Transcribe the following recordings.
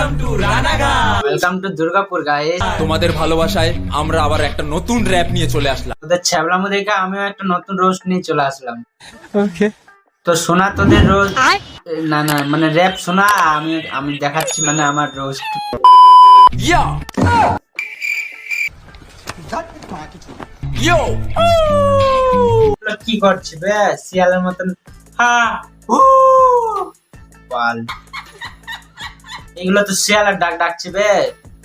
Welcome to Durgapur guys. তোমাদের ভালোবাসায় আমরা আবার একটা নতুন র্যাপ নিয়ে চলে আসলাম। তোদের ছ্যাবলামো দেখে আমিও একটা নতুন রোস্ট নিয়ে চলে আসলাম। ওকে, তো শোনা তোদের রোজ না না মানে র্যাপ শোনা, আমি দেখাচ্ছি মানে আমার রোস্ট। ইয়া ইয়ো কি করছি বে শিয়ালের মতন? হ্যাঁ বল, এগুলো তো শিয়ালের ডাক ডাকছি বে।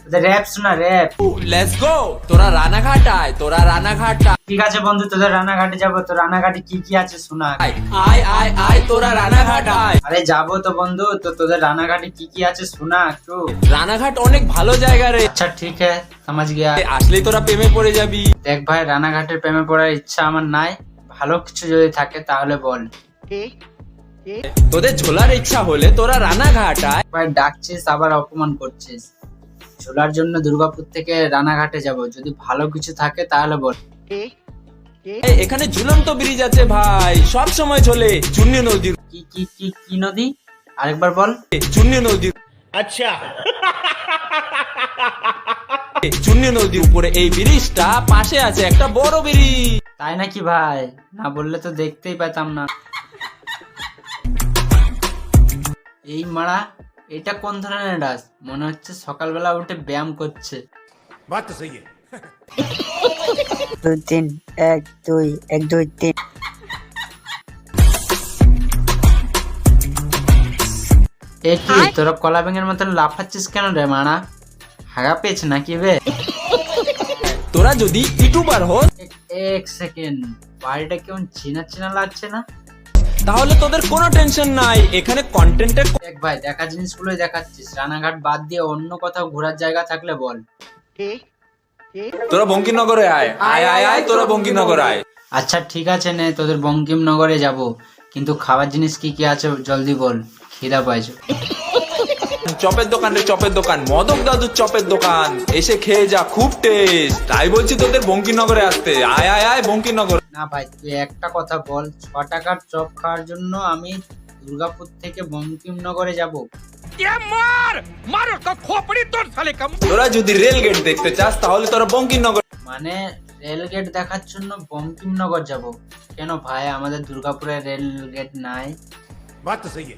তোদের র্যাপ শোনা, র্যাপ। Let's go. তোরা রানাঘাট আয়, তোরা রানাঘাট ঠিক আছে বন্ধু, তোদের রানাঘাটে যাবো। তো রানাঘাটে কি কি আছে শোনা। আয় আয় আয় আয়, তোরা রানাঘাট আয়। আরে যাবো তো বন্ধু, তো তোদের রানাঘাটে কি কি আছে শোনা একটু। রানাঘাট অনেক ভালো জায়গা রে। আচ্ছা ঠিক আছে, সমাজ গিয়া। আসলেই তোরা প্রেমে পড়ে যাবি। দেখ ভাই, রানাঘাটের প্রেমে পড়ার ইচ্ছা আমার নাই। ভালো কিছু যদি থাকে তাহলে বল। তোদের ঝোলার ইচ্ছা হলে তোরা রানাঘাট আয়। ভাই ডাকছিস আবার অপমান করছিস। ঝোলার জন্য দুর্গাপুর থেকে রানাঘাটে যাব, যদি ভালো কিছু থাকে তাহলে বল। এখানে ঝুলন্ত ব্রিজ আছে ভাই, সব সময় চলে। চুন্নি নদীর কি কি কি কি নদী? আরেকবার বল। চুন্নি নদীর अच्छा চুন্নি নদীর উপরে এই ব্রিজটা, পাশে আছে একটা বড় ব্রিজ। তাই নাকি ভাই? না বললে তো দেখতেই পেতাম না। এই মারা, এটা কোন ধরনের ডাস? মনে হচ্ছে সকালবেলা উঠে ব্যায়াম করছে। बात तो सही है। 2 3 1 2 1 2 3। এ কি তোরা কলা ব্যাঙের মতন লাফাচ্ছিস কেন রে মারা? হাগা পেয়েছে নাকি বে? তোরা যদি ইউটিউবার হোস এক সেকেন্ড, বাড়িটা কেমন চেনা চেনা লাগছে না? তাহলে তোদের কোনো টেনশন নাই, এখানে কন্টেন্টের। দেখ ভাই, দেখা জিনিসগুলোই দেখাচ্ছিস। রানাঘাট বাদ দিয়ে অন্য কোথাও ঘোরার জায়গা থাকলে বল। তোরা বঙ্কিমনগরে আয় আয় আয় আয়, তোরা বঙ্কিমনগর আয়। আচ্ছা ঠিক আছে নে, তোদের বঙ্কিমনগরে যাব, কিন্তু খাবার জিনিস কি কি আছে জলদি বল, খিদা পাইছো। চপের দোকান রে, চপের দোকান, মদক দাদুর চপের দোকান, এসে খেয়ে যা, খুব টেস্ট। তাই বলছি তোদের বঙ্কিমনগরে আসতে। আয় আয় আয় বঙ্কিমনগর। না ভাই, তুই একটা কথা বল, 6 টাকার চপ খাওয়ার জন্য আমি দুর্গাপুর থেকে বঙ্কিমনগরে যাব? তোরা যদি রেল গেট দেখতে চাস তাহলে তোরা বঙ্কিমনগর। মানে রেল গেট দেখার জন্য বঙ্কিমনগর যাব? কেন ভাই, আমাদের দুর্গাপুরে রেল গেট নাই? बात तो सही है।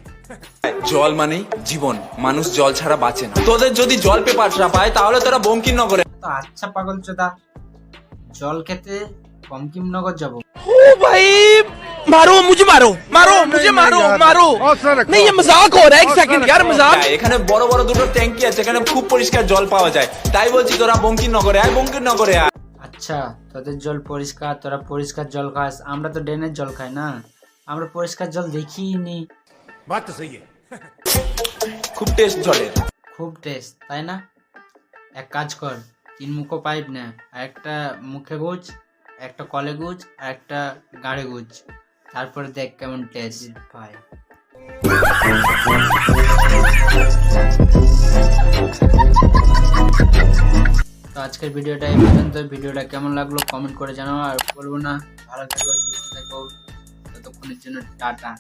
জল মানে জীবন, মানুষ জল ছাড়া বাঁচে না। তোদের যদি জল পেপারটা পায় তাহলে তোরা বঙ্কিমনগরে। তো আচ্ছা পাগল চোদা, জল খেতে বঙ্কিমনগর যাব? भाई मारो मुझे, मारो मारो मुझे, मारो मारो। नहीं ये मजाक हो रहा है, एक सेकंड यार मजाक। এখানে বড় বড় দুটো ট্যাঙ্কি আছে, এখানে খুব পরিষ্কার জল পাওয়া যায়। তাই বলছি তোরা বঙ্কিমনগরে আয়, বঙ্কিমনগরে আয়। আচ্ছা, তোদের জল পরিষ্কার, তোরা পরিষ্কার জল খাস, আমরা তো ড্রেনের জল খাই না, আমরা পরিষ্কার জল দেখিনি। बात तो सही है। খুব টেস্ট জলের। খুব টেস্ট, তাই না? এক কাজ কর, 3 মুখো পাইপ নে, আর একটা মুখে গুজ, একটা কলে গুজ, আর একটা গাড়ে গুজ, তারপরে দেখ কেমন টেস্ট ভাই। তো আজকের ভিডিওটা এই পর্যন্ত। ভিডিওটা কেমন লাগলো কমেন্ট করে জানাও, আর বলবো না, ভালো থেকো, সুস্থ থেকো, ততক্ষণের জন্য টাটা।